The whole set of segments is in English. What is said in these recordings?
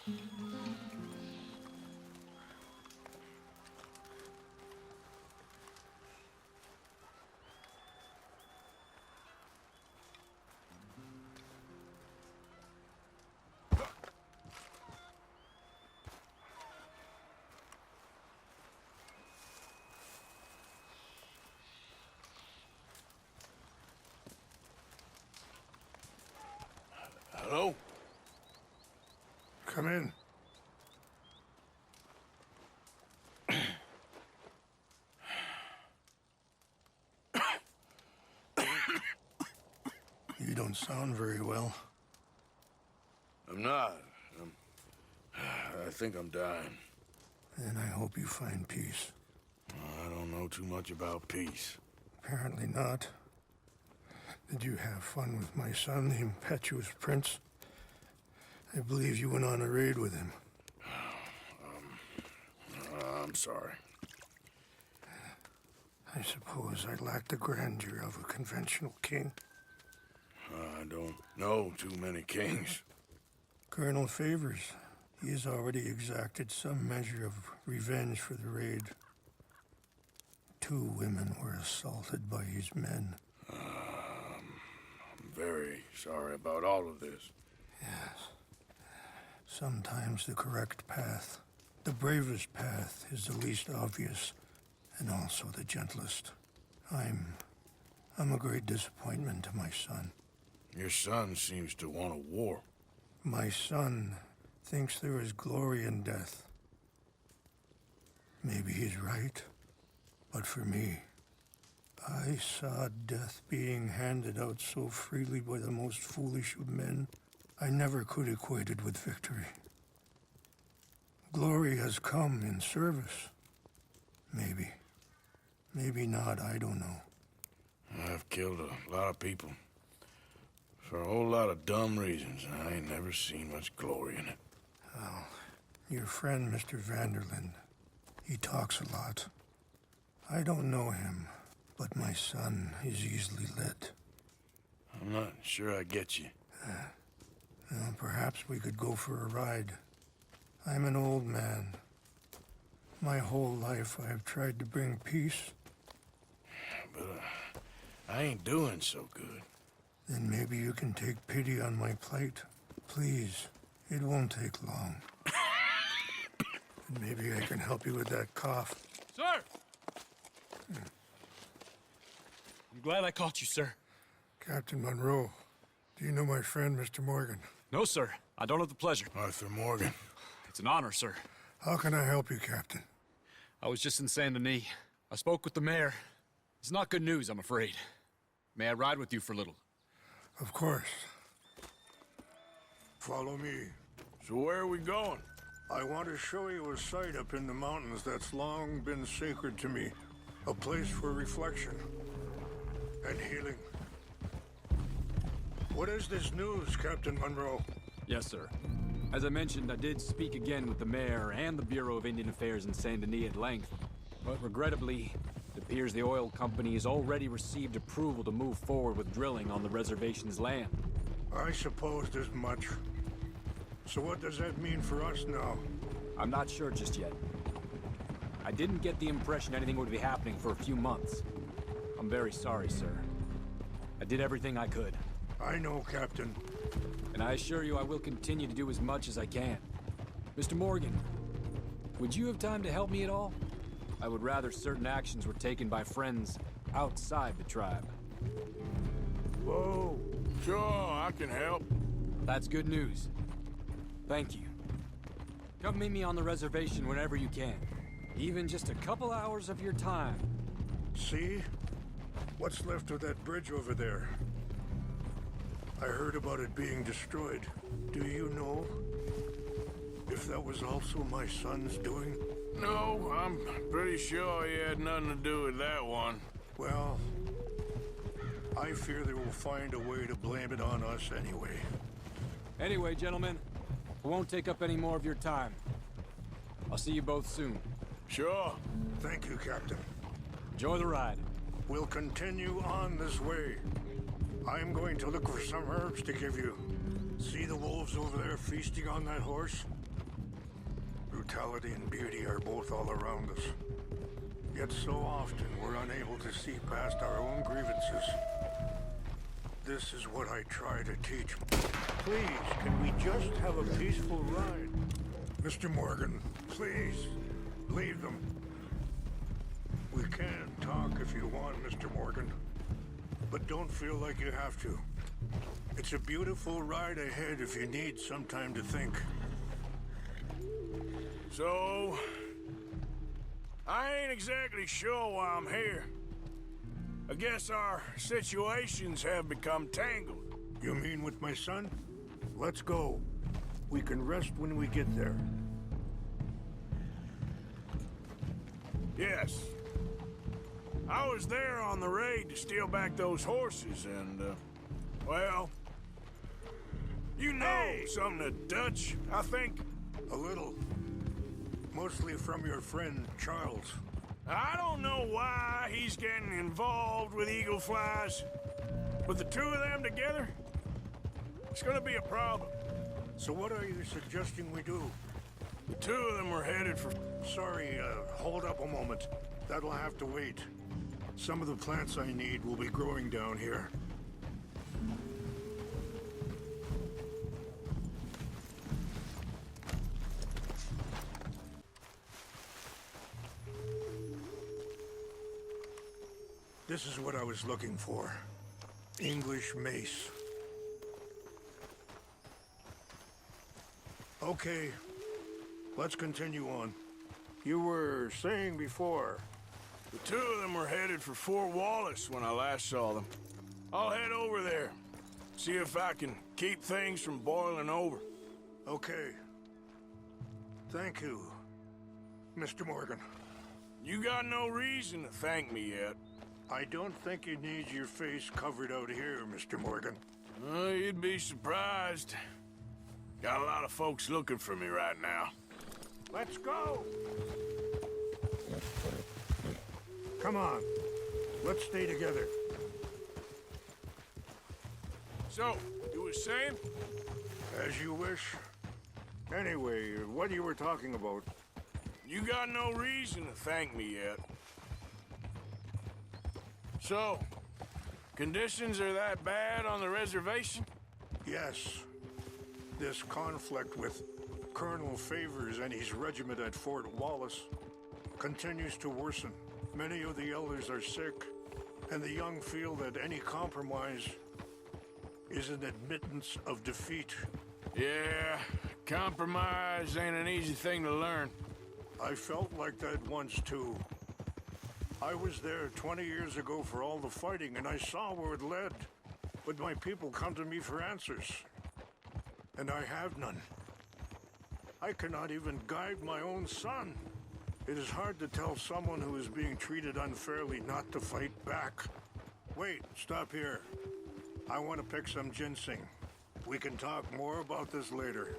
Hello? Come in. You don't sound very well. I'm not. I think I'm dying. And I hope you find peace. I don't know too much about peace. Apparently not. Did you have fun with my son, the impetuous prince? I believe you went on a raid with him. I'm sorry. I suppose I lack the grandeur of a conventional king. I don't know too many kings. Colonel Favors, he has already exacted some measure of revenge for the raid. 2 women were assaulted by his men. I'm very sorry about all of this. Yes. Sometimes the correct path, the bravest path, is the least obvious, and also the gentlest. I'm a great disappointment to my son. Your son seems to want a war. My son thinks there is glory in death. Maybe he's right, but for me, I saw death being handed out so freely by the most foolish of men, I never could equate it with victory. Glory has come in service. Maybe. Maybe not, I don't know. I've killed a lot of people. For a whole lot of dumb reasons, and I ain't never seen much glory in it. Well, your friend, Mr. Vanderlyn, he talks a lot. I don't know him, but my son is easily led. I'm not sure I get you. Well, perhaps we could go for a ride. I'm an old man. My whole life I have tried to bring peace. But I ain't doing so good. Then maybe you can take pity on my plight. Please, it won't take long. And maybe I can help you with that cough. Sir! I'm glad I caught you, sir. Captain Monroe, do you know my friend, Mr. Morgan? No, sir. I don't have the pleasure. Arthur Morgan. It's an honor, sir. How can I help you, Captain? I was just in Saint Denis. I spoke with the mayor. It's not good news, I'm afraid. May I ride with you for a little? Of course. Follow me. So where are we going? I want to show you a site up in the mountains that's long been sacred to me. A place for reflection and healing. What is this news, Captain Monroe? Yes, sir. As I mentioned, I did speak again with the mayor and the Bureau of Indian Affairs in Saint Denis at length. But regrettably, it appears the oil company has already received approval to move forward with drilling on the reservation's land. I supposed as much. So what does that mean for us now? I'm not sure just yet. I didn't get the impression anything would be happening for a few months. I'm very sorry, sir. I did everything I could. I know, Captain. And I assure you I will continue to do as much as I can. Mr. Morgan, would you have time to help me at all? I would rather certain actions were taken by friends outside the tribe. Whoa. Sure, I can help. That's good news. Thank you. Come meet me on the reservation whenever you can. Even just a couple hours of your time. See? What's left of that bridge over there? I heard about it being destroyed. Do you know if that was also my son's doing? No, I'm pretty sure he had nothing to do with that one. Well, I fear they will find a way to blame it on us anyway. Anyway, gentlemen, I won't take up any more of your time. I'll see you both soon. Sure. Thank you, Captain. Enjoy the ride. We'll continue on this way. I'm going to look for some herbs to give you. See the wolves over there feasting on that horse? brutality and beauty are both all around us. Yet so often we're unable to see past our own grievances. This is what I try to teach. Please, can we just have a peaceful ride? Mr. Morgan, please, leave them. We can talk if you want, Mr. Morgan. But don't feel like you have to. It's a beautiful ride ahead if you need some time to think. So, I ain't exactly sure why I'm here. I guess our situations have become tangled. You mean with my son? Let's go. We can rest when we get there. Yes. I was there on the raid to steal back those horses and, well... You know something of Dutch, I think. A little. Mostly from your friend, Charles. I don't know why he's getting involved with eagle flies, but the two of them together, it's gonna be a problem. So what are you suggesting we do? The two of them were headed for... Sorry, hold up a moment. That'll have to wait. Some of the plants I need will be growing down here. This is what I was looking for. English mace. Okay, let's continue on. You were saying before... The two of them were headed for Fort Wallace when I last saw them. I'll head over there, see if I can keep things from boiling over. Okay. Thank you, Mr. Morgan. You got no reason to thank me yet. I don't think you need your face covered out here, Mr. Morgan. You'd be surprised. Got a lot of folks looking for me right now. Let's go! Come on. Let's stay together. So, you were saying? As you wish. Anyway, what you were talking about? You got no reason to thank me yet. So, conditions are that bad on the reservation? Yes. This conflict with Colonel Favors and his regiment at Fort Wallace continues to worsen. Many of the elders are sick, and the young feel that any compromise is an admittance of defeat. Yeah, compromise ain't an easy thing to learn. I felt like that once, too. I was there 20 years ago for all the fighting, and I saw where it led. But my people come to me for answers, and I have none. I cannot even guide my own son. It is hard to tell someone who is being treated unfairly not to fight back. Wait, stop here. I want to pick some ginseng. We can talk more about this later.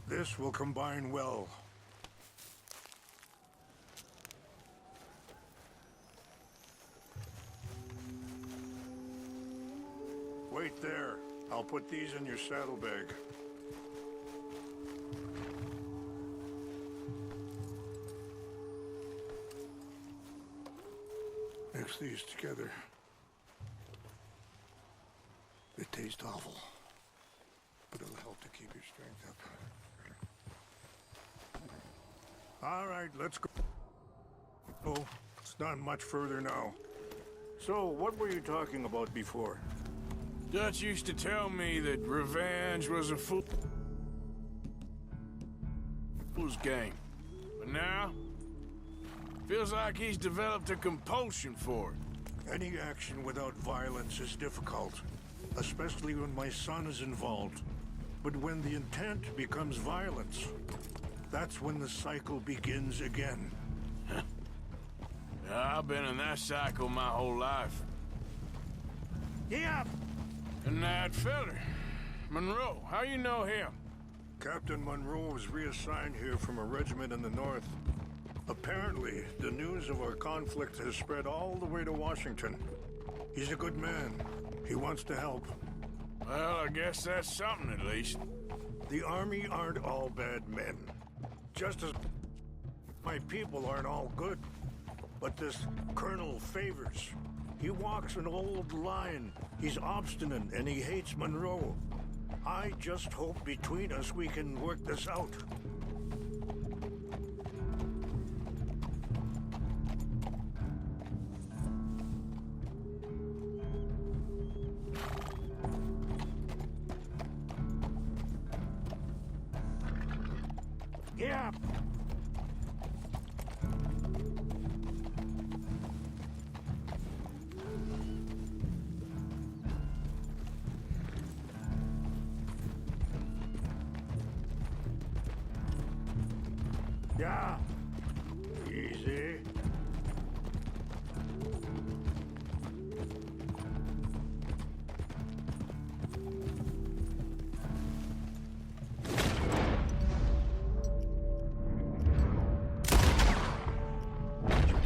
This will combine well. Wait there. I'll put these in your saddlebag. Mix these together. It tastes awful, but it'll help to keep your strength up. All right, let's go. Oh, it's not much further now. So, what were you talking about before? Dutch used to tell me that revenge was a fool's game. But now, feels like he's developed a compulsion for it. Any action without violence is difficult, especially when my son is involved. But when the intent becomes violence, that's when the cycle begins again. I've been in that cycle my whole life. Yeah. And that feller, Monroe, how you know him? Captain Monroe was reassigned here from a regiment in the north. Apparently, the news of our conflict has spread all the way to Washington. He's a good man. He wants to help. Well, I guess that's something at least. The army aren't all bad men. Just as my people aren't all good. But this Colonel Favors, he walks an old line. He's obstinate and he hates Monroe. I just hope between us we can work this out. Yeah. Yeah. Easy.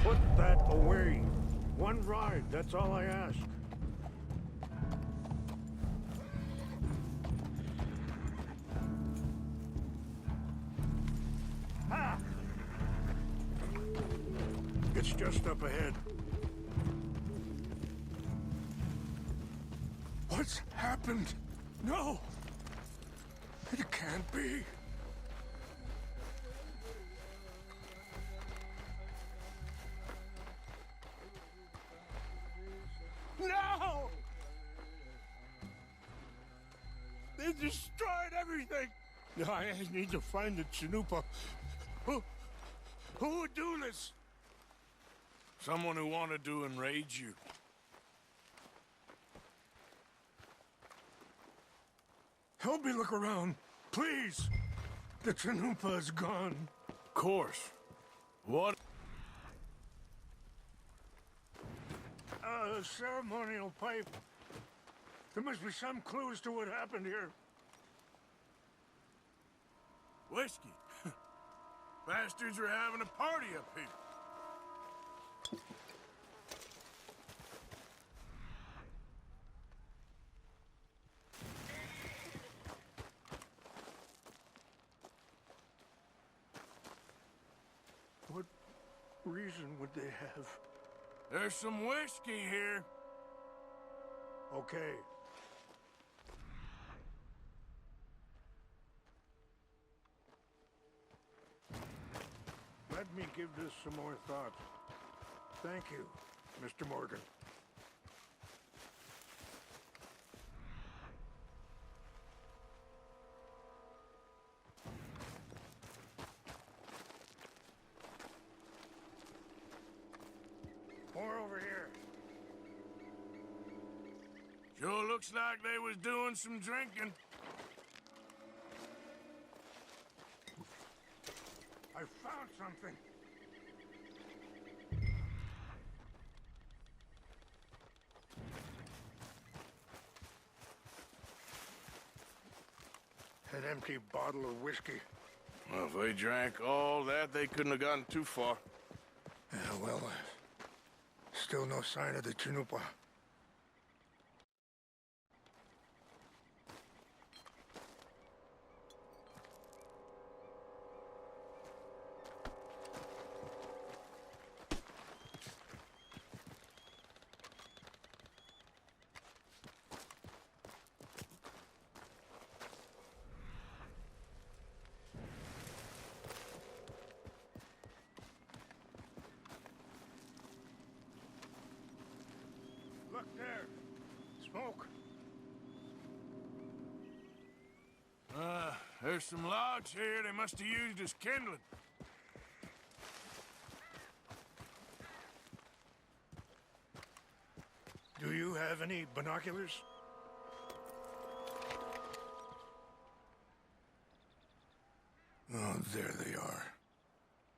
Put that away. One ride, that's all I ask. Ha! It's just up ahead. What's happened? No! It can't be. No! They destroyed everything! I need to find the Chanupa. Who would do this? Someone who wanted to enrage you. Help me look around, please. The Chanupa is gone. Of course. What? A ceremonial pipe. There must be some clues to what happened here. Whiskey. Bastards are having a party up here. What reason would they have? There's some whiskey here. Okay. Let me give this some more thought. Thank you, Mr. Morgan. More over here. Sure looks like they was doing some drinking. I found something. An empty bottle of whiskey. Well, if they drank all that, they couldn't have gotten too far. Yeah, well, still no sign of the Chanupa. Look there. Smoke. There's some logs here they must have used as kindling. Do you have any binoculars? Oh, there they are.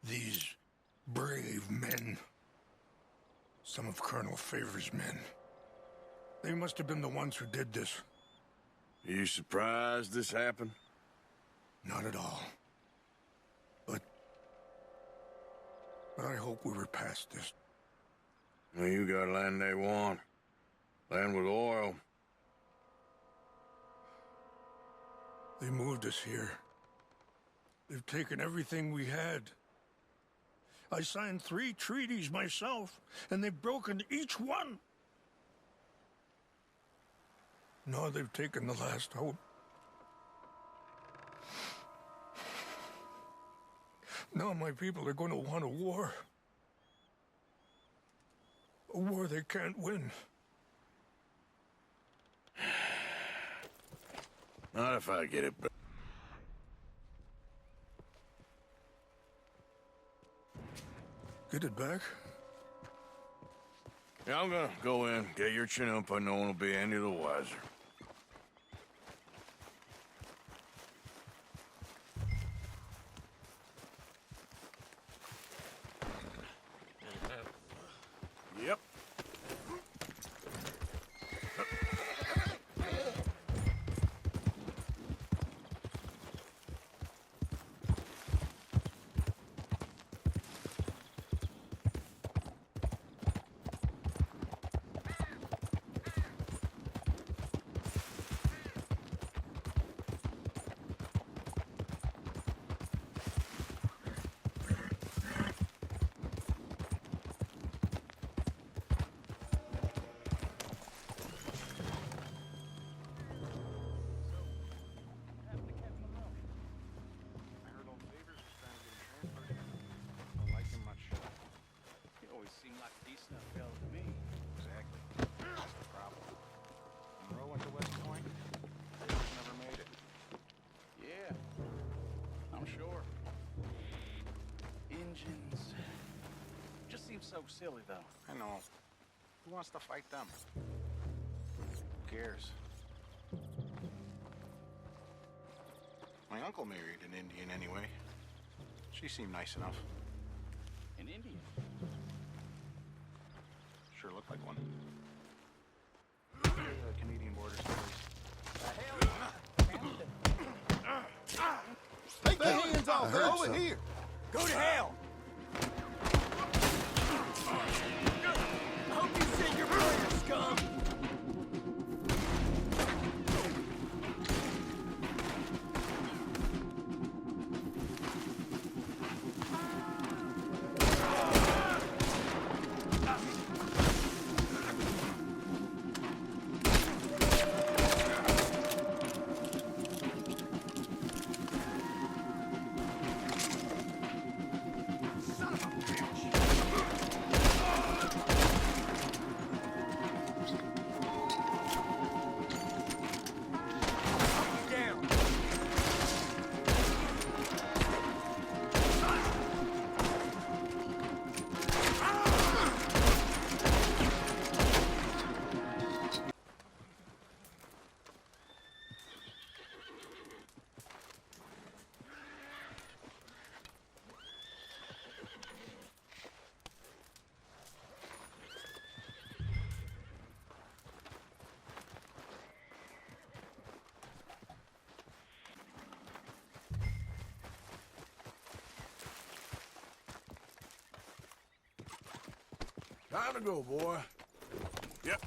These brave men. Some of Colonel Favors' men. They must have been the ones who did this. Are you surprised this happened? Not at all. But but I hope we were past this. Well, you got land they want. Land with oil. They moved us here. They've taken everything we had. I signed 3 treaties myself, and they've broken each one. Now they've taken the last hope. Now my people are going to want a war. A war they can't win. Not if I get it back. Get it back? Yeah, I'm gonna go in, get your chinook, but no one will be any the wiser. Yep. So silly, though. I know. Who wants to fight them? Who cares? My uncle married an Indian anyway. She seemed nice enough. An Indian? Sure looked like one. The Canadian border stories. Take the hands off her over here! Go to hell! I hope you say your prayers, scum! Time to go, boy. Yep.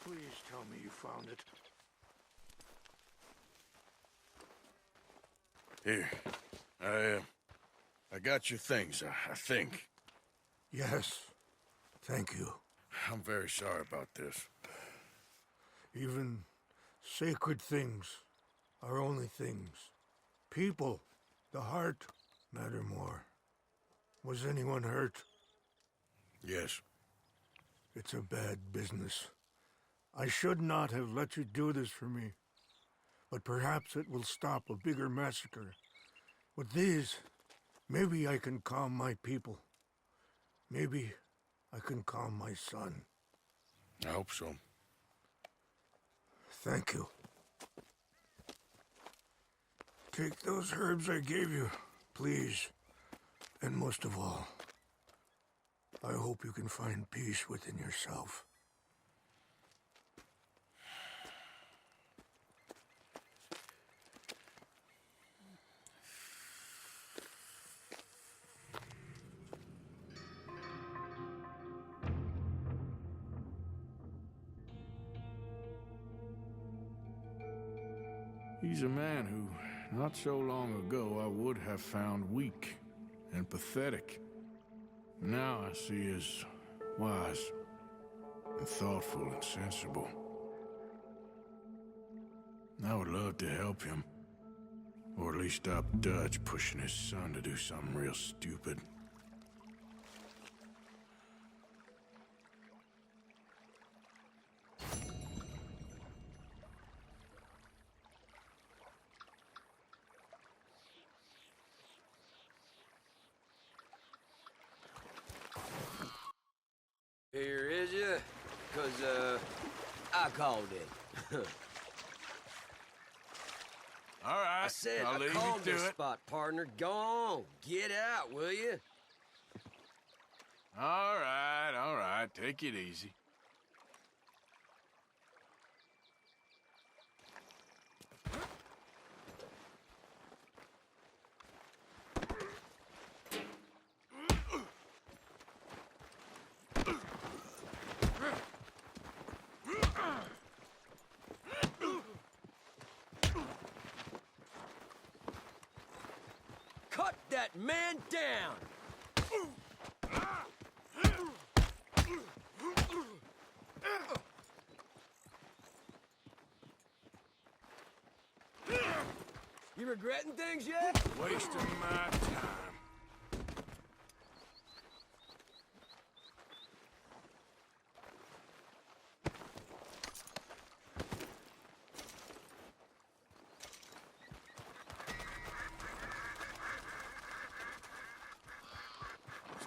Please tell me you found it. Here. I got your things, I think. Yes. Thank you. I'm very sorry about this. Even sacred things are only things. People, the heart, matter more. Was anyone hurt? Yes. It's a bad business. I should not have let you do this for me. But perhaps it will stop a bigger massacre. With these, Maybe I can calm my people. Maybe I can calm my son. I hope so. Thank you. Take those herbs I gave you, please. And most of all, I hope you can find peace within yourself. He's a man who, not so long ago, I would have found weak and pathetic. Now I see as wise and thoughtful and sensible. I would love to help him, or at least stop Dutch pushing his son to do something real stupid. Here is ya? 'Cause, I called it. All right, I said I'll I leave called you to this it. spot, partner. Go on. Get out, will you? All right, take it easy. Cut that man down! You regretting things yet? Wasting my time.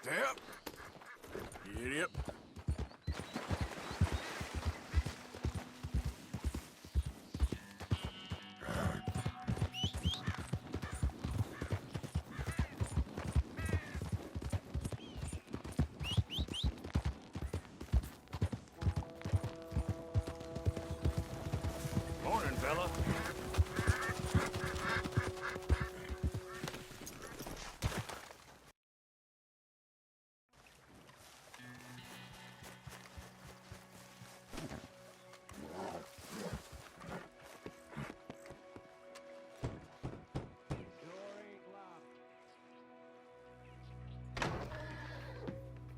Step. Idiot. Morning, fella.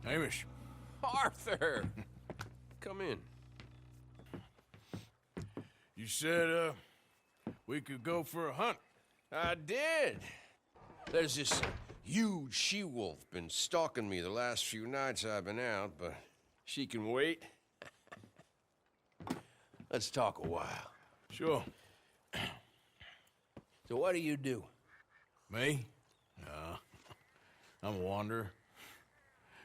Hamish. Arthur! Come in. You said, we could go for a hunt. I did. There's this huge she-wolf been stalking me the last few nights I've been out, but she can wait. Let's talk a while. Sure. So what do you do? Me? No. I'm a wanderer.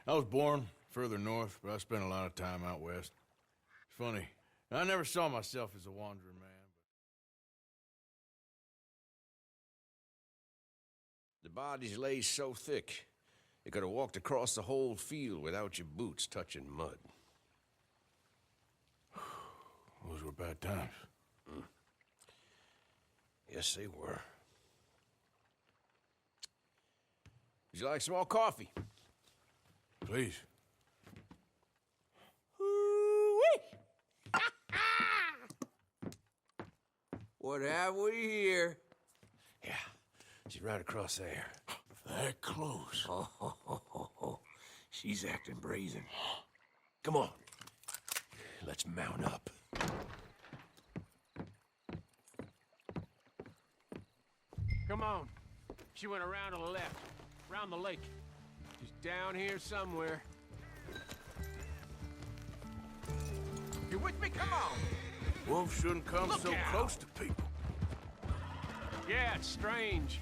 I was born further north, but I spent a lot of time out west. It's funny. I never saw myself as a wanderer, man. The bodies lay so thick, you could have walked across the whole field without your boots touching mud. Those were bad times. Yes, they were. Would you like some more coffee? Please. What have we here? Yeah, she's right across there. That close. She's acting brazen. Come on. Let's mount up. Come on. She went around to the left, around the lake. She's down here somewhere. You with me? Come on! Wolves shouldn't come Look so out. close to people. Yeah, it's strange.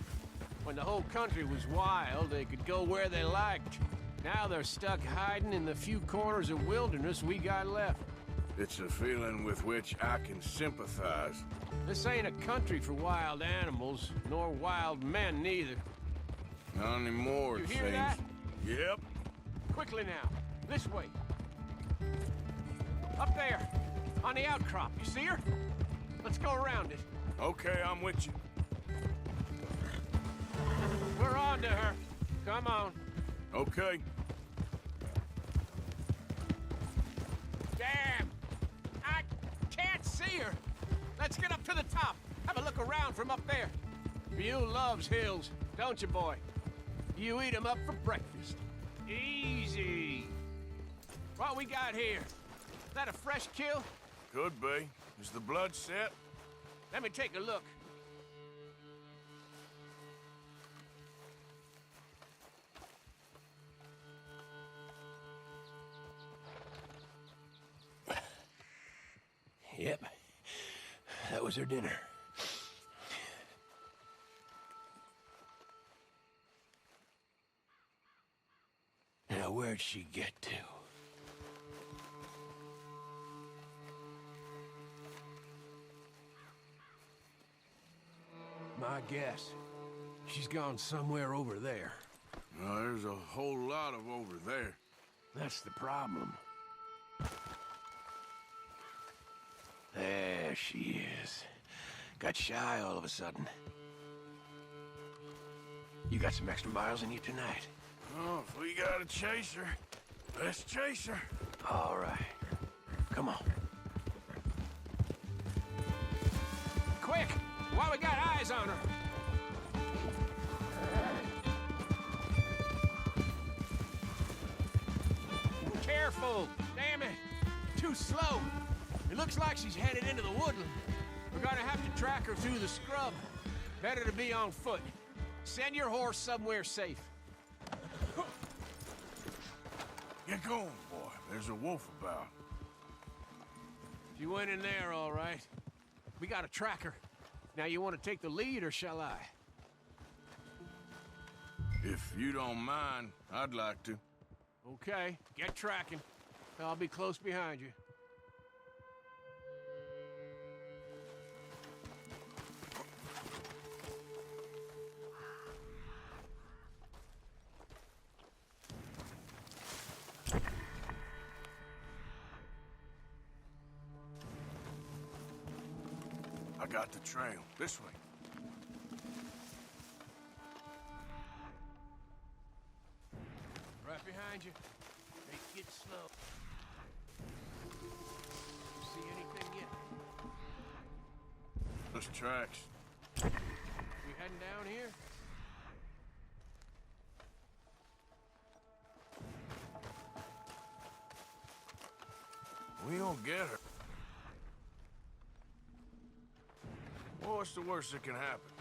When the whole country was wild, they could go where they liked. Now they're stuck hiding in the few corners of wilderness we got left. It's a feeling with which I can sympathize. This ain't a country for wild animals, nor wild men neither. Not anymore, You it hear seems. that? Yep. Quickly now, this way. Up there, on the outcrop, you see her? Let's go around it. Okay, I'm with you. We're on to her. Come on. Okay. Damn! I can't see her. Let's get up to the top. Have a look around from up there. You loves hills, don't you, boy? You eat 'em up for breakfast. Easy. What we got here? Is that a fresh kill? Could be. Is the blood set? Let me take a look. Yep. That was her dinner. Now, where'd she get to? My guess. She's gone somewhere over there. There's a whole lot of over there. That's the problem. There she is. Got shy all of a sudden. You got some extra miles in you tonight. Oh, if we gotta chase her, let's chase her. All right. Come on. Quick! While we got eyes on her. Careful! Damn it! Too slow. It looks like she's headed into the woodland. We're gonna have to track her through the scrub. Better to be on foot. Send your horse somewhere safe. Get going, boy. There's a wolf about. She went in there, all right. We gotta track her. Now, you want to take the lead, or shall I? If you don't mind, I'd like to. Okay, get tracking. I'll be close behind you. I got the trail. This way. Right behind you. Take it slow. See anything yet? Those tracks. We heading down here? We don't get her. Well, what's the worst that can happen?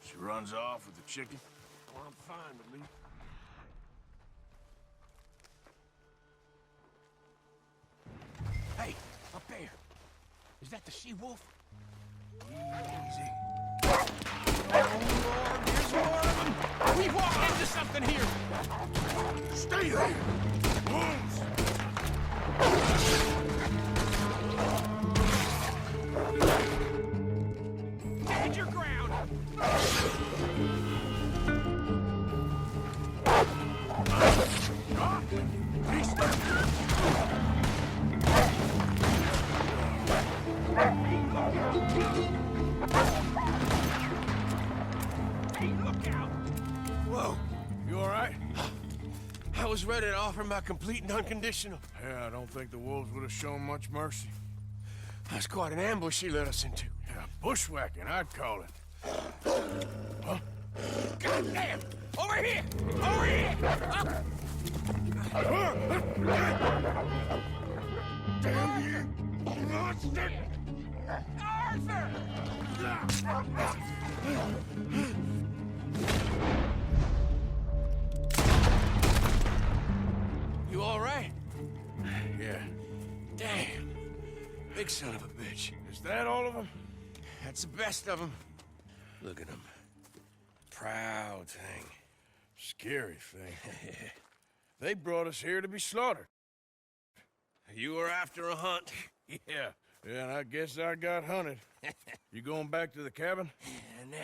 She runs off with the chicken? Well, I'm fine with me. Hey, up there. Is that the she-wolf? Easy. Oh, Lord, there's more of them! We've walked into something here! Stay there! Wolves! Stand your ground! Hey, look out! Whoa. You all right? I was ready to offer my complete and unconditional. Yeah, I don't think the wolves would have shown much mercy. That's quite an ambush she led us into. Yeah, bushwhacking, I'd call it. Huh? God damn! Over here! Over here! Up! Damn you! Monster! Arthur! You all right? Yeah. Damn. Big son of a bitch. Is that all of them? That's the best of them. Look at them. proud thing. Scary thing. They brought us here to be slaughtered. You were after a hunt. Yeah, and I guess I got hunted. You going back to the cabin? Nah,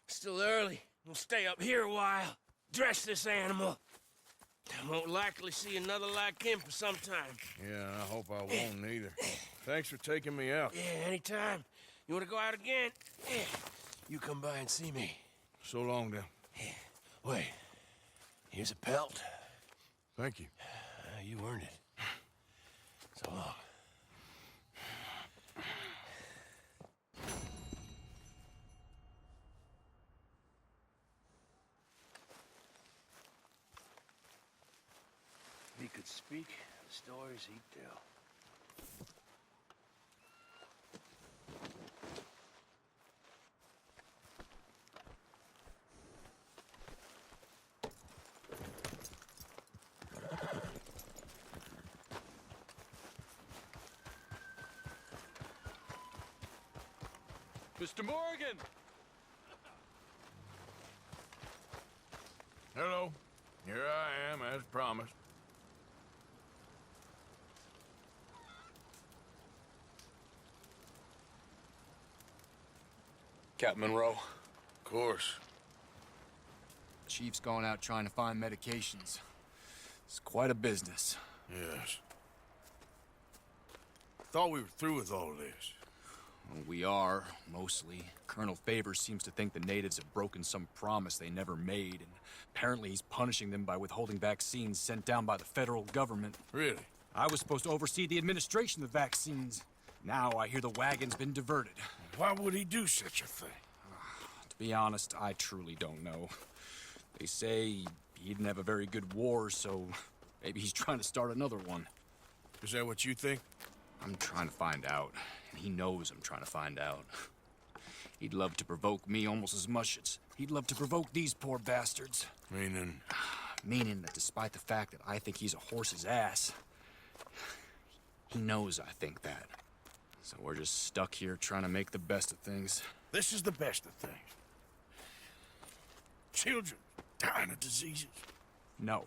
still early. We'll stay up here a while. Dress this animal. I won't likely see another like him for some time. Yeah, I hope I won't either. Thanks for taking me out. Yeah, anytime. You want to go out again? Yeah. You come by and see me. So long, then. Wait. Here's a pelt. Thank you. You earned it. So long. If he could speak, the stories he'd tell. Mr. Morgan! Hello. Here I am, as promised. Captain Monroe. Of course. Chief's gone out trying to find medications. It's quite a business. Yes. Thought we were through with all this. Well, we are, mostly. Colonel Favors seems to think the natives have broken some promise they never made, and apparently he's punishing them by withholding vaccines sent down by the federal government. Really? I was supposed to oversee the administration of the vaccines. Now I hear the wagon's been diverted. Why would he do such a thing? To be honest, I truly don't know. They say he didn't have a very good war, so maybe he's trying to start another one. Is that what you think? I'm trying to find out, and he knows I'm trying to find out. He'd love to provoke me almost as much as he'd love to provoke these poor bastards. Meaning? Meaning that despite the fact that I think he's a horse's ass, he knows I think that. So we're just stuck here trying to make the best of things. This is the best of things. Children dying of diseases. No.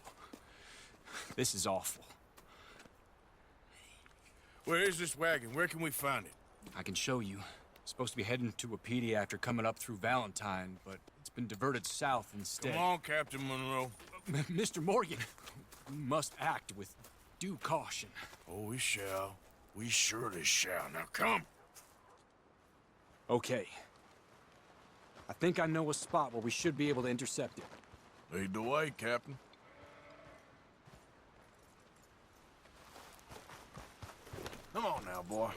This is awful. Where is this wagon? Where can we find it? I can show you. Supposed to be heading to Wapiti after coming up through Valentine, but it's been diverted south instead. Come on, Captain Monroe. Mr. Morgan, we must act with due caution. Oh, we shall. We surely shall. Now come. Okay. I think I know a spot where we should be able to intercept it. Lead the way, Captain. Come on now, boy.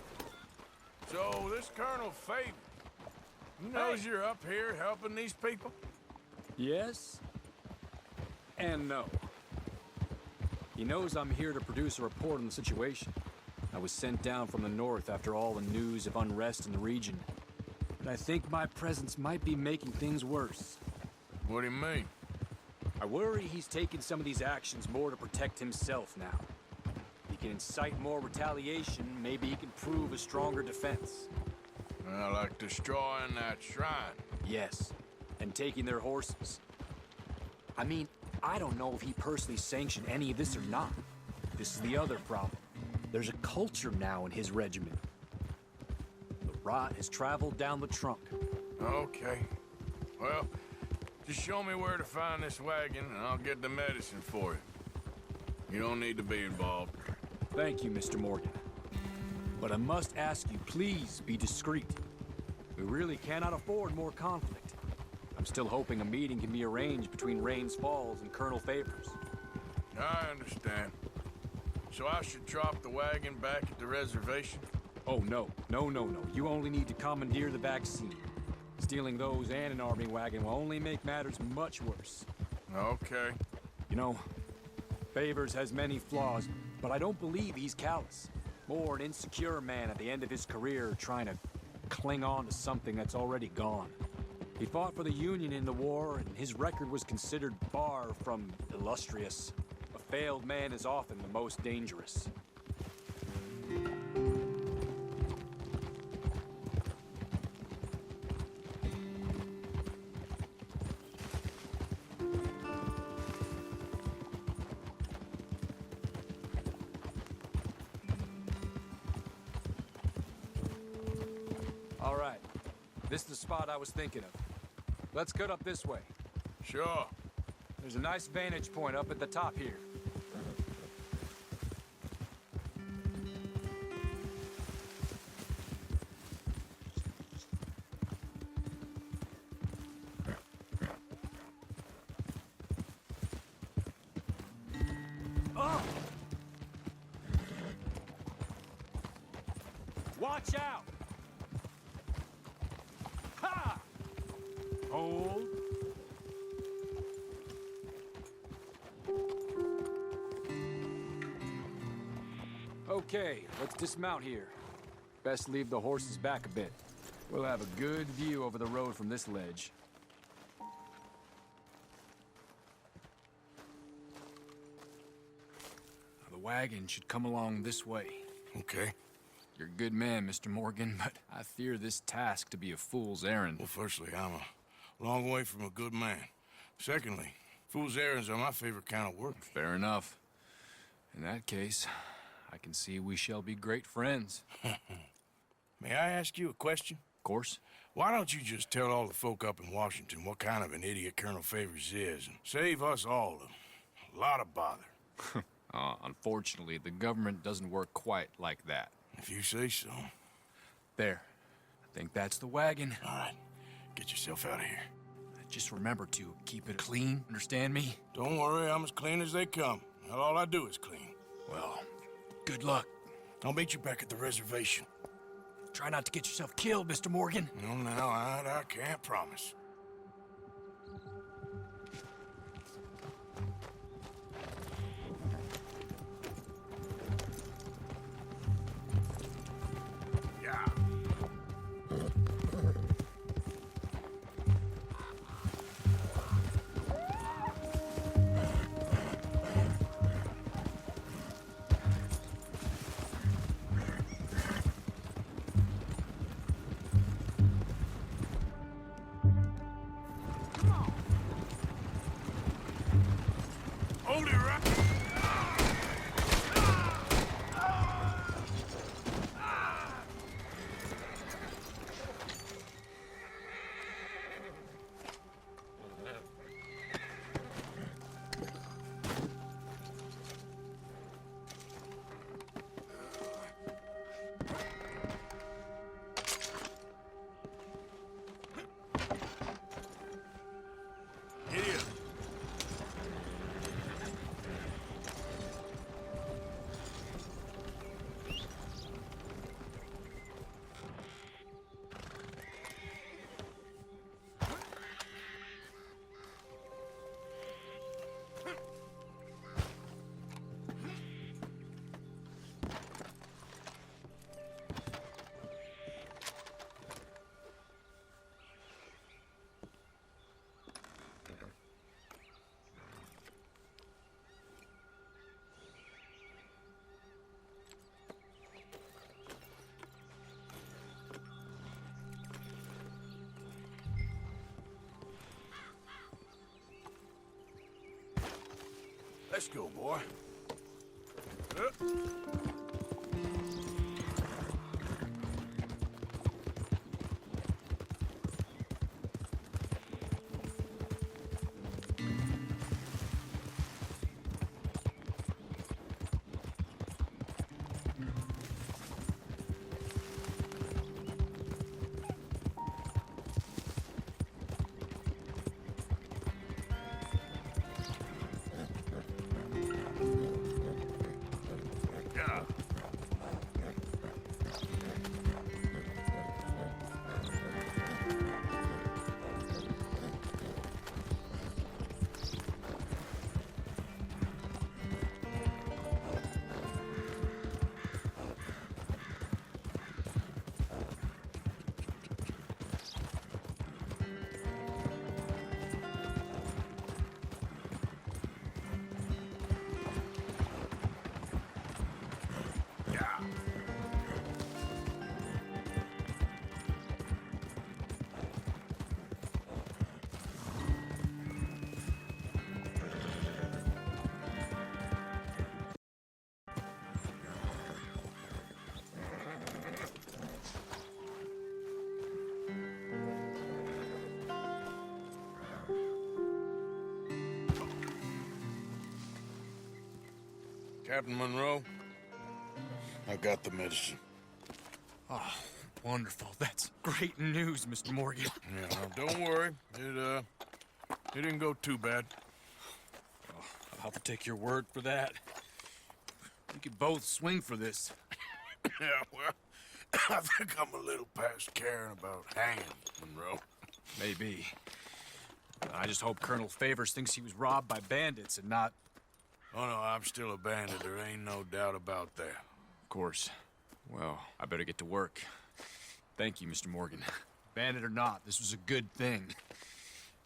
So, this Colonel Favor, he knows you're up here helping these people? Yes and no. He knows I'm here to produce a report on the situation. I was sent down from the north after all the news of unrest in the region. But I think my presence might be making things worse. What do you mean? I worry he's taking some of these actions more to protect himself now. He can incite more retaliation, maybe he can prove a stronger defense. Well, like destroying that shrine. Yes, and taking their horses. I mean, I don't know if he personally sanctioned any of this or not. This is the other problem. There's a culture now in his regiment. The rot has traveled down the trunk. Okay. Well, just show me where to find this wagon, and I'll get the medicine for you. You don't need to be involved. Thank you, Mr. Morgan. But I must ask you, please be discreet. We really cannot afford more conflict. I'm still hoping a meeting can be arranged between Rains Falls and Colonel Favors. I understand. So I should drop the wagon back at the reservation? Oh, no. No. You only need to commandeer the vaccine. Stealing those and an army wagon will only make matters much worse. Okay. You know, Favors has many flaws, but I don't believe he's callous. More an insecure man at the end of his career trying to cling on to something that's already gone. He fought for the Union in the war, and his record was considered far from illustrious. A failed man is often the most dangerous. This is the spot I was thinking of. Let's cut up this way. Sure. There's a nice vantage point up at the top here. Watch out! Ha! Hold. Okay, let's dismount here. Best leave the horses back a bit. We'll have a good view over the road from this ledge. The wagon should come along this way. Okay. You're a good man, Mr. Morgan, but I fear this task to be a fool's errand. Well, firstly, I'm a long way from a good man. Secondly, fool's errands are my favorite kind of work. Fair enough. In that case, I can see we shall be great friends. May I ask you a question? Of course. Why don't you just tell all the folk up in Washington what kind of an idiot Colonel Favors is and save us all a lot of bother? Unfortunately, the government doesn't work quite like that. If you say so. There. I think that's the wagon. All right. Get yourself out of here. Just remember to keep it clean, understand me? Don't worry, I'm as clean as they come. Not all I do is clean. Well, good luck. I'll meet you back at the reservation. Try not to get yourself killed, Mr. Morgan. No, now, I can't promise. Yeah. Hold it right. Here. Let's go, boy. Yeah. Captain Monroe, I got the medicine. Oh, wonderful. That's great news, Mr. Morgan. Yeah, now don't worry. It didn't go too bad. Oh, I'll have to take your word for that. We could both swing for this. Yeah, well, I think I'm a little past caring about hanging, Monroe. Maybe. I just hope Colonel Favors thinks he was robbed by bandits and not... Oh, no, I'm still a bandit. There ain't no doubt about that. Of course. Well, I better get to work. Thank you, Mr. Morgan. Bandit or not, this was a good thing.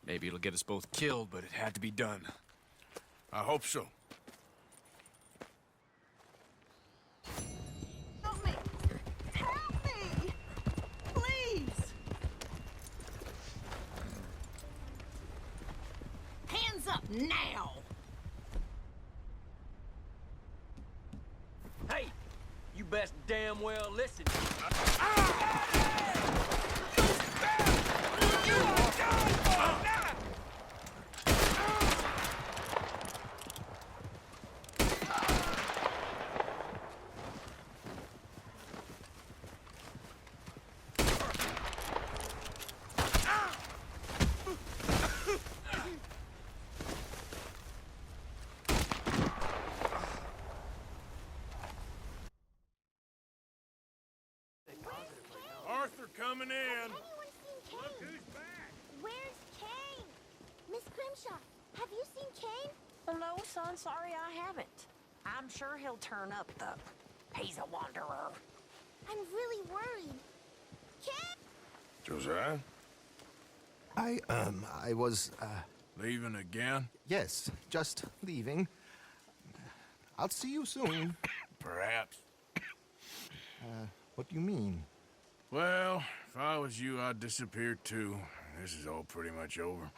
Maybe it'll get us both killed, but it had to be done. I hope so. Help me! Help me! Please! Hands up now! Hey, you best damn well listen. Arthur coming in. Anyone seen Kane? Look who's back. Where's Kane? Miss Grimshaw, have you seen Kane? Oh, no, son, sorry I haven't. I'm sure he'll turn up, though. He's a wanderer. I'm really worried. Kane? Josiah? I was, Leaving again? yes, just leaving. I'll see you soon. Perhaps. What do you mean? Well, if I was you, I'd disappear too. This is all pretty much over.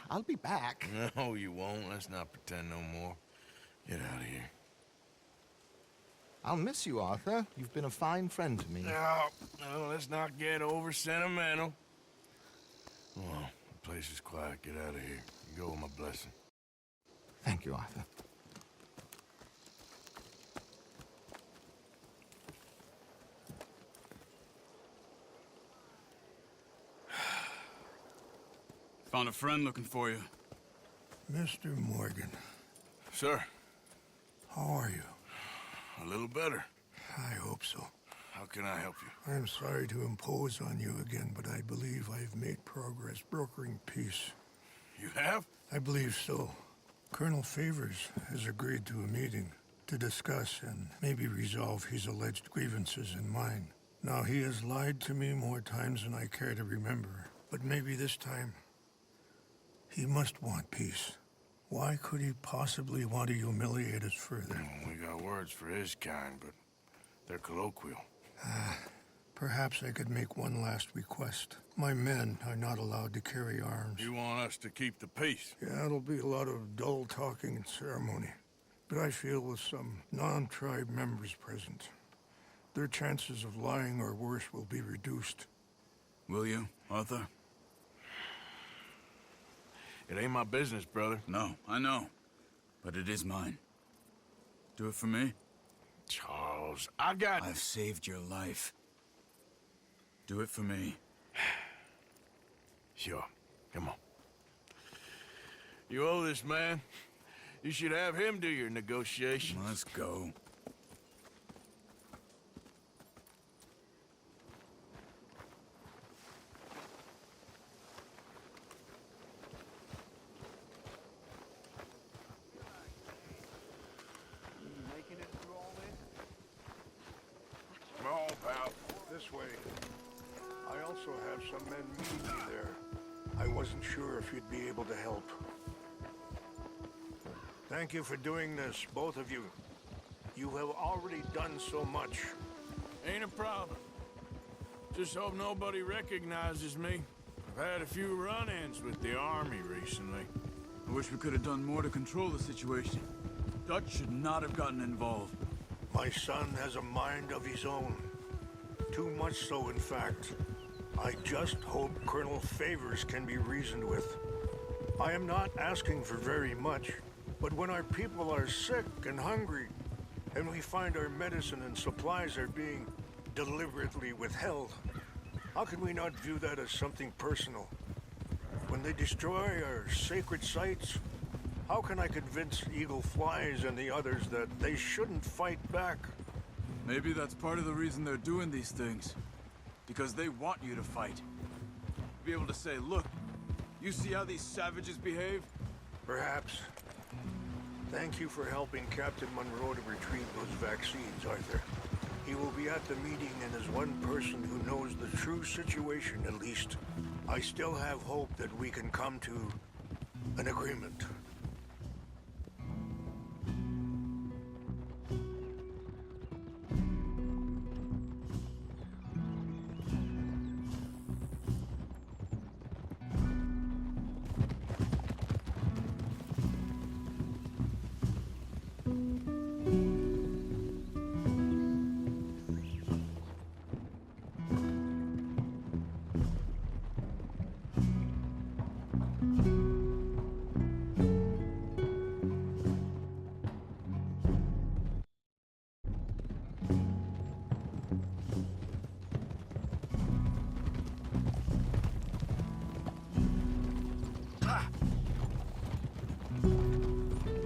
I'll be back. No, you won't. Let's not pretend no more. Get out of here. I'll miss you, Arthur. You've been a fine friend to me. No, let's not get over sentimental. Well, the place is quiet. Get out of here. You go with my blessing. Thank you, Arthur. Found a friend looking for you. Mr. Morgan, Sir, how are you? a little better. I hope so. How can I help you? I'm sorry to impose on you again, but I believe I've made progress brokering peace. You have? I believe so. Colonel Favors has agreed to a meeting to discuss and maybe resolve his alleged grievances and mine. Now, he has lied to me more times than I care to remember, but maybe this time he must want peace. Why could he possibly want to humiliate us further? Well, we got words for his kind, but they're colloquial. Perhaps I could make one last request. My men are not allowed to carry arms. You want us to keep the peace? Yeah, it'll be a lot of dull talking and ceremony. But I feel with some non-tribe members present, their chances of lying or worse will be reduced. Will you, Arthur? It ain't my business, brother. No, I know. But it is mine. Do it for me? Charles, I got... I've saved your life. Do it for me. Sure. Come on. You owe this man. You should have him do your negotiations. Let's go. Come on, pal. This way. I also have some men meeting me there. I wasn't sure if you'd be able to help. Thank you for doing this, both of you. You have already done so much. Ain't a problem. Just hope nobody recognizes me. I've had a few run-ins with the army recently. I wish we could have done more to control the situation. Dutch should not have gotten involved. My son has a mind of his own. Too much so, in fact. I just hope Colonel Favors can be reasoned with. I am not asking for very much. But when our people are sick and hungry, and we find our medicine and supplies are being deliberately withheld, how can we not view that as something personal? When they destroy our sacred sites, how can I convince Eagle Flies and the others that they shouldn't fight back? Maybe that's part of the reason they're doing these things. Because they want you to fight. Be able to say, look, you see how these savages behave? Perhaps. Thank you for helping Captain Monroe to retrieve those vaccines, Arthur. He will be at the meeting and is one person who knows the true situation, at least. I still have hope that we can come to an agreement.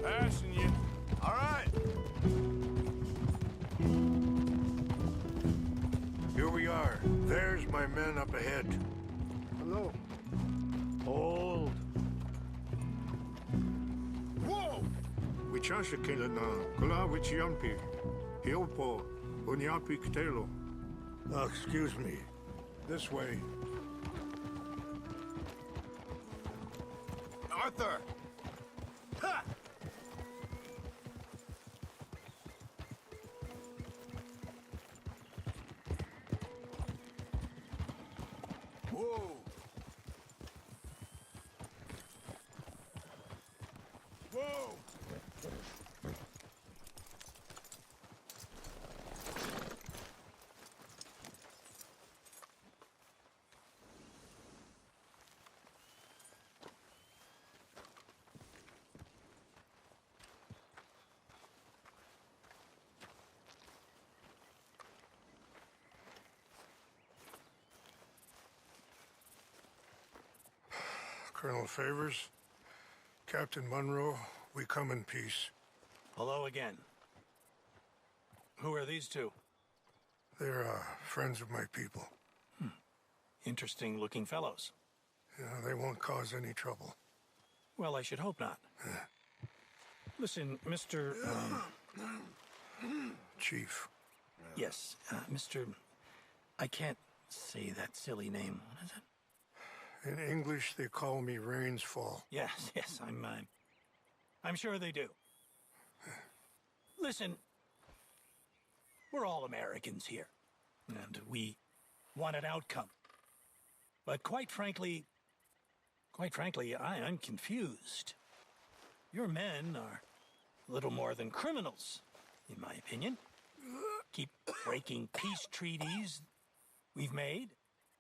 Passing you. All right. Here we are. There's my men up ahead. Hello. Hold. Whoa! Wichasha Kelana, Kula Wichiampi, Hiopo, Unyapi Ktelo. Excuse me. This way. Arthur! Ha! Whoa! Whoa! Colonel Favors, Captain Monroe, we come in peace. Hello again. Who are these two? They're friends of my people. Interesting looking fellows. Yeah, they won't cause any trouble. Well, I should hope not. Listen, Mr. Chief. Yes, Mr. I can't say that silly name. What is it? In English, they call me Rainsfall. Yes, yes, I'm sure they do. Listen, we're all Americans here, and we want an outcome. But quite frankly, I'm confused. Your men are a little more than criminals, in my opinion. Keep breaking peace treaties we've made,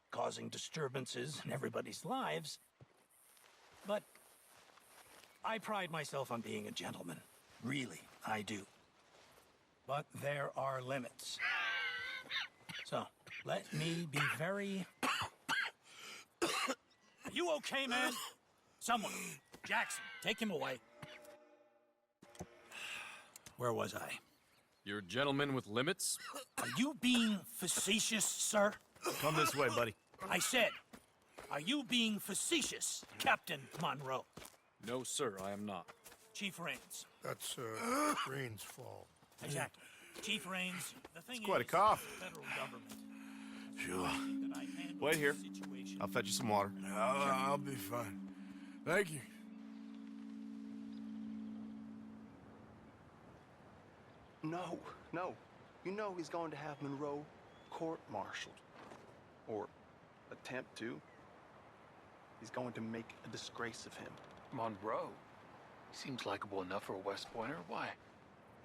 causing disturbances in everybody's lives. But I pride myself on being a gentleman. Really, I do. But there are limits. So, let me be very... Are you okay, man? Someone. Jackson, take him away. Where was I? You're a gentleman with limits? Are you being facetious, sir? Come this way, buddy. I said, are you being facetious, Captain Monroe? No, sir, I am not. Chief Rains. That's Rainsfall. Exactly. Chief Rains, the thing Quite a is, cough. the federal government. Sure. That I handle Wait here. the situation. I'll fetch you some water. I'll be fine. Thank you. No, no. You know he's going to have Monroe court-martialed. Or attempt to. He's going to make a disgrace of him. Monroe? Seems likable enough for a West Pointer. Why?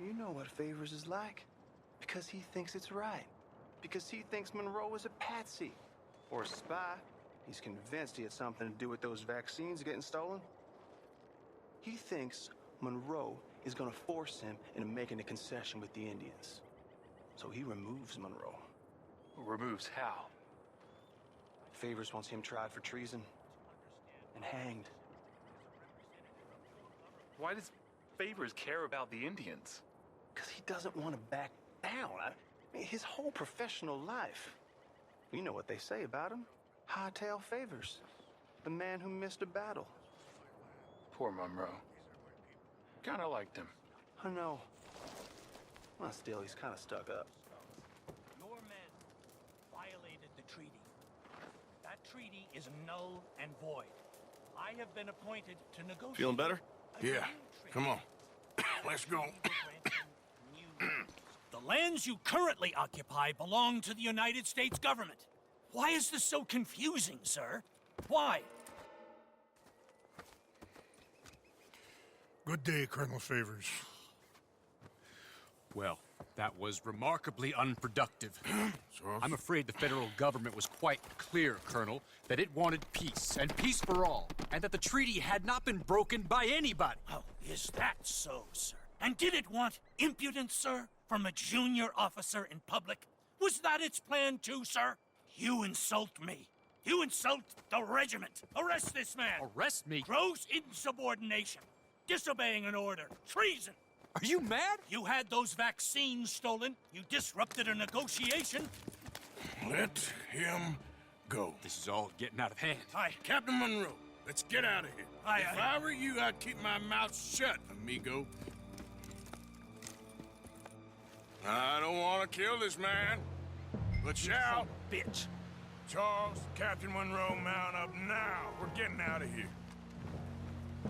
You know what Favors is like. Because he thinks it's right. Because he thinks Monroe is a patsy. Or a spy. He's convinced he had something to do with those vaccines getting stolen. He thinks Monroe is gonna force him into making a concession with the Indians. So he removes Monroe. Removes how? Favors wants him tried for treason and hanged. Why does Favors care about the Indians? Because he doesn't want to back down. I mean, his whole professional life. You know what they say about him. Hightail Favors. The man who missed a battle. Poor Monroe. Kinda liked him. I know. Well, still, he's kind of stuck up. Your men violated the treaty. That treaty is null and void. I have been appointed to negotiate. Feeling better? a new Yeah. treaty. Come on. Let's go. The lands you currently occupy belong to the United States government. Why is this so confusing, sir? Why? Good day, Colonel Favors. Well, that was remarkably unproductive. I'm afraid the federal government was quite clear, Colonel, that it wanted peace, and peace for all, and that the treaty had not been broken by anybody. Oh, is that so, sir? And did it want impudence, sir, from a junior officer in public? Was that its plan too, sir? You insult me. You insult the regiment. Arrest this man. Arrest me? Gross insubordination. Disobeying an order. Treason. Are you mad? You had those vaccines stolen. You disrupted a negotiation. Let him go. This is all getting out of hand. Aye. Captain Monroe, let's get out of here. Aye, If aye. I were you, I'd keep my mouth shut, amigo. I don't want to kill this man, but shout. Bitch. Charles, Captain Monroe, mount up now. We're getting out of here.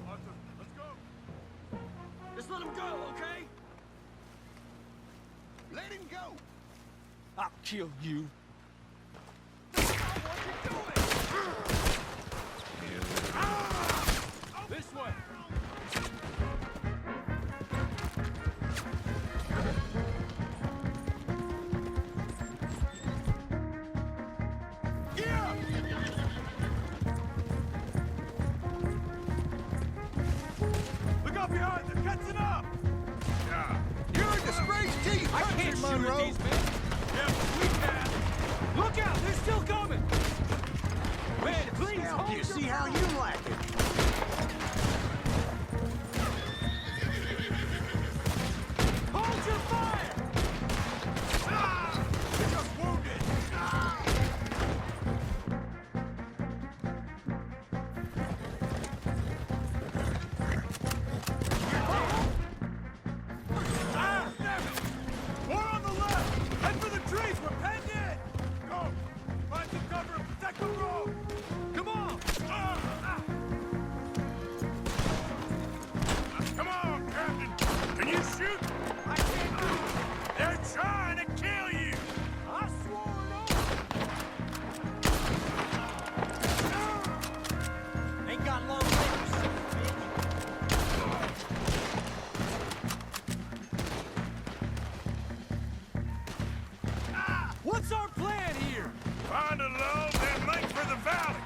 Arthur, let's go. Just let him go, okay? Let him go! I'll kill you. This way. Look out behind them! Catching up! You're a disgraced thief! I can't shoot at these men! Yeah, we can! Look out! They're still coming! Man, please, hold your See how you like it. Hold your fire! Ah! You're just wounded! Ah! Ah, damn it! More on the left! Head for the trees! We're penned in! Go! Find some cover and protect the road! Come on! Come on, Captain. Can you shoot? I can't do it! They're trying to kill you. I swore no! Ain't got long legs, What's our plan here? Find a lull, then make for the valley.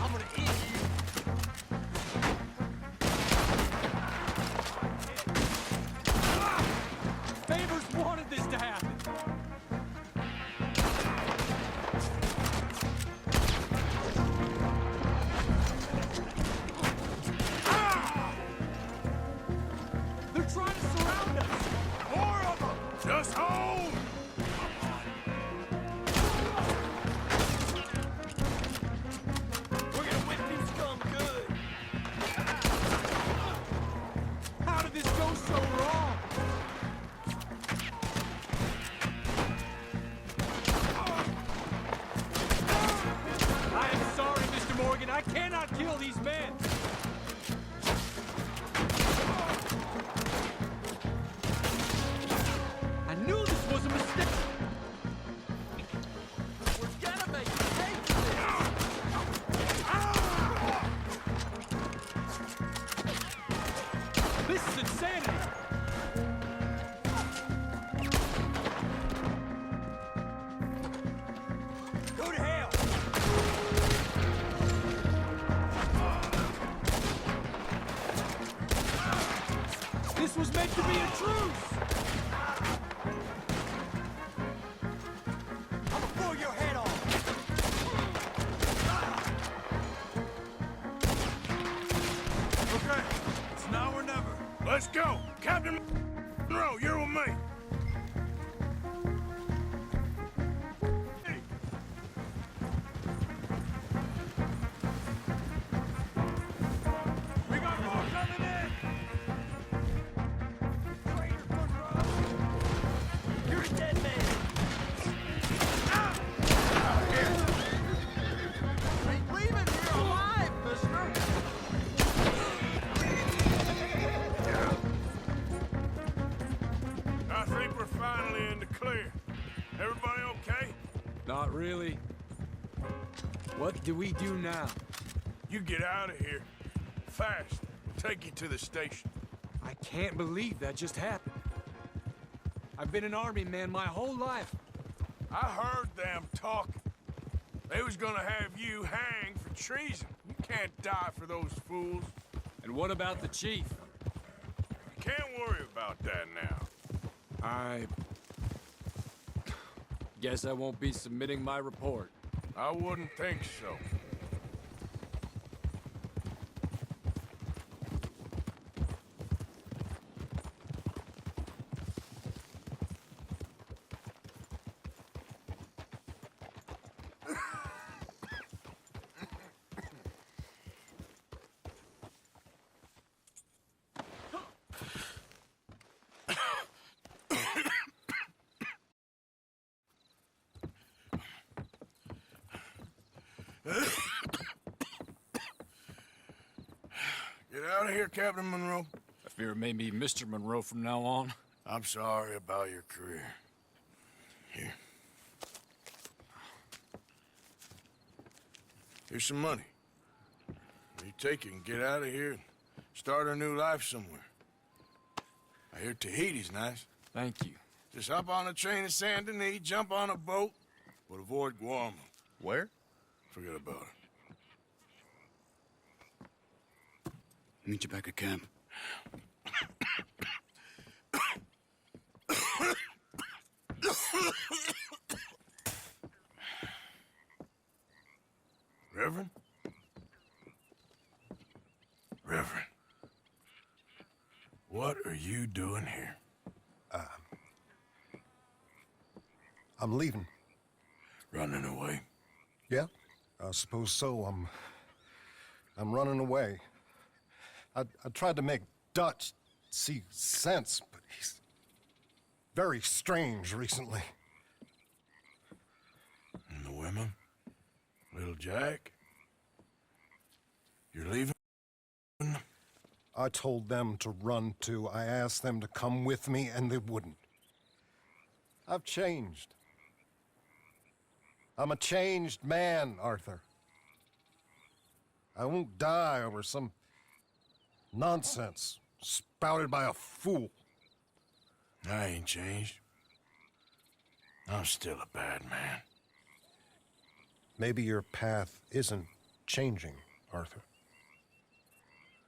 I'm gonna eat you. Favors wanted this to happen. They're trying to surround us. More of them. Just hold. We're gonna whip these scum good. How did this go so wrong? I am sorry, Mr. Morgan. I cannot kill these men. I knew this was a mistake. We're gonna make a take of this. This is insanity. Go to hell. This was meant to be a truce! I'ma blow your head off! Okay, it's now or never. Let's go! Captain Monroe, you're with me! We got more coming in! Traitor Monroe! You're a dead man! Ain't leaving here alive, mister! I think we're finally in the clear. Everybody okay? Not really. What do we do now? You get out of here. Fast. We'll take you to the station. I can't believe that just happened. I've been an army man my whole life. I heard them talking. They was gonna have you hanged for treason. You can't die for those fools. And what about the chief? You can't worry about that now. I guess I won't be submitting my report. I wouldn't think so. Get out of here, Captain Monroe. I fear it may be Mr. Monroe from now on. I'm sorry about your career. Here. Here's some money. You take it and get out of here and start a new life somewhere. I hear Tahiti's nice. Thank you. Just hop on a train to Saint Denis, jump on a boat, but avoid Guam. Where? Forget about it. Meet you back at camp. Reverend? Reverend. What are you doing here? I'm leaving. Running away? Yeah, I suppose so. I'm running away. I tried to make Dutch see sense, but he's very strange recently. And the women? Little Jack? You're leaving? I told them to run too. I asked them to come with me, and they wouldn't. I've changed. I'm a changed man, Arthur. I won't die over some nonsense spouted by a fool. I ain't changed. I'm still a bad man. Maybe your path isn't changing, Arthur.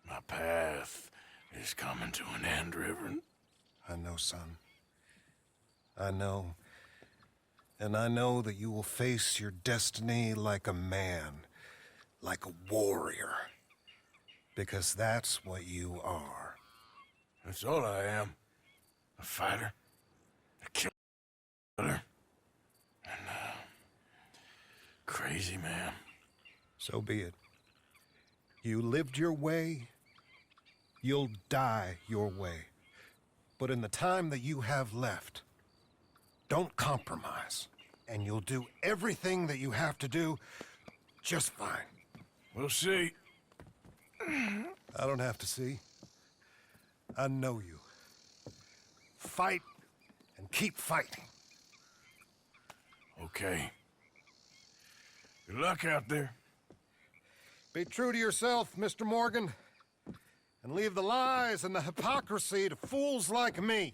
My path is coming to an end, Reverend. I know, son. I know. And I know that you will face your destiny like a man, like a warrior. Because that's what you are. That's all I am. A fighter. A killer. And crazy man. So be it. You lived your way. You'll die your way. But in the time that you have left, don't compromise. And you'll do everything that you have to do just fine. We'll see. I don't have to see. I know you. Fight and keep fighting. Okay. Good luck out there. Be true to yourself, Mr. Morgan. And leave the lies and the hypocrisy to fools like me.